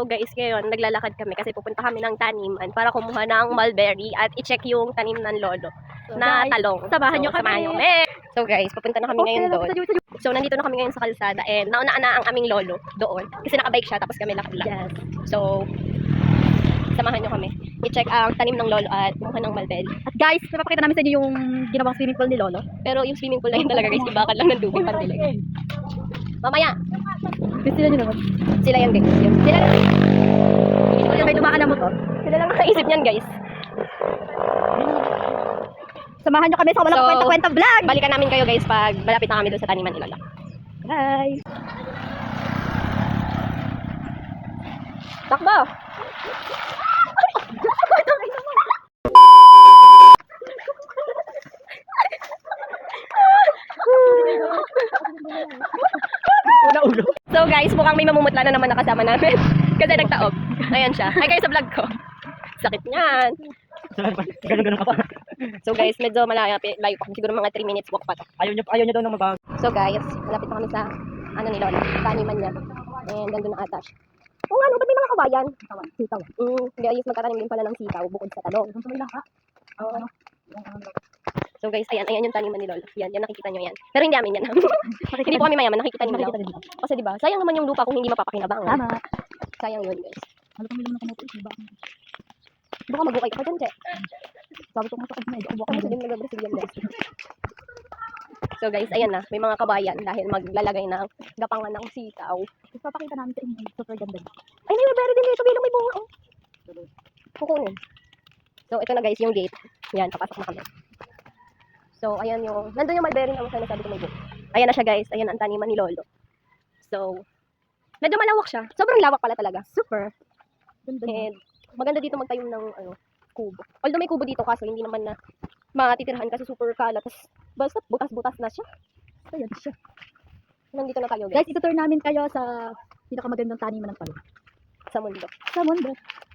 guys, ngayon naglalakad kami kasi pupunta kami ng taniman para kumuha ng mulberry at i-check yung tanim ng lolo na guys, talong. samahan nyo kami. So guys, pupunta na kami ngayon doon. So nandito na kami ngayon sa kalsada and naunaan na ang aming lolo doon kasi nakabike siya tapos kami lakad lang. Yes. So samahan nyo kami. I-check ang tanim ng lolo at kumuha ng mulberry. At guys, napapakita namin sa inyo yung ginawang swimming pool ni Lolo. Pero yung swimming pool na yun talaga guys, ibakal lang ng tubig pandilig. Mamaya, Gusto nyo naman. sila yan guys. Sila lang. Kaya may dumaan na motor. Sila lang nakaisip niyan guys. Samahan nyo kami sa walang So, kwenta-kwenta vlog. Balikan namin kayo guys pag malapit na kami doon sa taniman ni Lolo. Guys. Takbo! So guys, mukhang may mamumutla na naman nakasama namin. Kasi nagtaob. Ayan siya. Hi guys sa vlog ko. Sakit niyan. Ganun ka pa. So guys, medyo layo pa. Siguro mga 3 minutes walk pa to. Ayaw niya daw na mabag. So guys, malapit na kami sa ano ni Lola, taniman niya. And nandun na ata siya. Oo nga, no, ba't may mga kabayan? Sitaw. Hindi, ayos magtatanim din pala ng sitaw bukod sa talong. Oo. So guys, ayan yung taniman ni Lola. Yan nakikita nyo yan. Pero hindi amin yan. Hindi po kami mayaman, nakikita nyo lang. Kasi diba, sayang naman yung lupa kung hindi mapapakinabangan. Tama. Sayang yun guys. Ano kami lang na kamote, diba? Baka magukay ka dyan, Che. Sabi ko nga sa kanya, Baka mo din mag-Brazilian guys. So guys, ayan na. May mga kabayan dahil maglalagay ng gapangan ng sitaw. Ipapakita namin sa inyo. Super ganda. Ay, may mulberry din dito. Bilang may bunga. Oh. Kukunin. So, ito na guys, yung gate. Yan, papasok na kami. So, ayan yung, nandun yung mulberry na sana sabi ko may bunga. Ayan na siya guys. Ayan ang taniman ni Lolo. So, medyo malawak siya. Sobrang lawak pala talaga. Super. Ganda. And, maganda dito magtayo ng kubo. Although may kubo dito kaso hindi naman na matitirhan kasi super kalat. Tapos, basta butas-butas na siya. Ayan siya. Nandito na tayo guys. Guys, itutur namin kayo sa pinakamagandang taniman ng talong. Sa mundo. Sa mundo.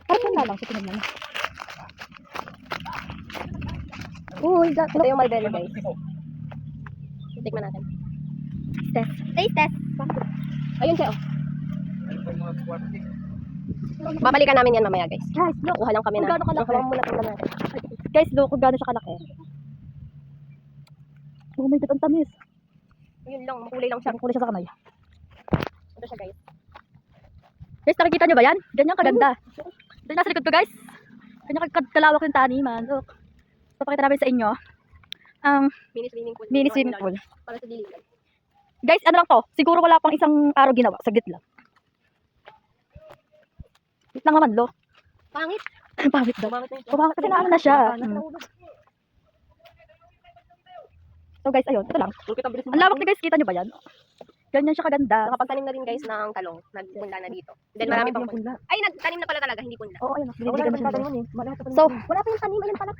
Parang na lang sa tingin namin. Uy, ito yung mulberry guys. Tikman natin. Test. Taste test. Ayun siya oh. Babalikan namin yan mamaya guys. Guys, look. Kuha lang kami Kung na. gaano kalaki. Kuha muna tingnan natin. Guys, look kung gaano siya kalaki. Oh my God, ang tamis. Yun lang, makulay lang siya. Ang kulay siya sa kamay. Ito siya guys. Guys, nakikita nyo ba yan? Ganyan kaganda. Doon nasa likod ko guys. Ganyan kalawak yung taniman. Look. Papakita namin sa inyo. Ang Mini swimming pool. mini swimming pool. Para sa diligan. Guys, ano lang to? Siguro wala pang isang araw ginawa. Saglit lang. Saglit lang naman, lo. Pangit. Pangit daw. Pangit na ito. Pangit kasi naano na siya. So guys, ayun. Ito lang. Ang lawak ni guys. Kita nyo ba yan? Ganyan siya kaganda. Nakapagtanim na rin guys ng talong. Nagpunla na dito. Then marami pang punla. Ay, nagtanim na pala talaga, hindi punla. Oo, ayun. Wala na tatanim eh. So, Wala pa yung tanim, ayun pala.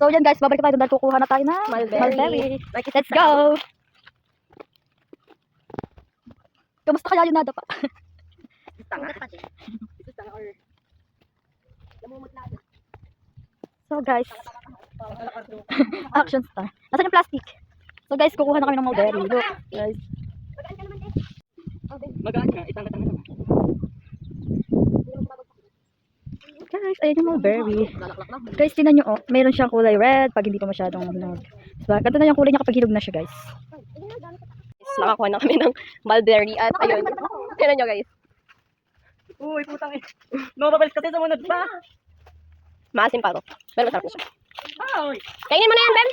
so yan guys. Babalik tayo doon dahil kukuha na tayo na Mulberry. Let's go! Kamusta kaya yung nada pa? Tanga pa siya. Tanga or namumutla. So guys, action star. Nasaan yung plastic? So guys, kukuha na kami ng mulberry. Look, guys. Magaan ka, itang-tang naman. Guys, ayun yung mulberry. Guys, tingnan nyo, oh. Meron siyang kulay red pag hindi pa masyadong hinog. So, ganda na yung kulay niya kapag hinog na siya, guys. Nakakuha na kami ng mulberry at ayun. Tignan nyo guys. Uy, putang eh. Mababalis kasi sumunod pa. Maasim pa to. Pero masarap na siya. Ay! Kainin mo na yan, Ben!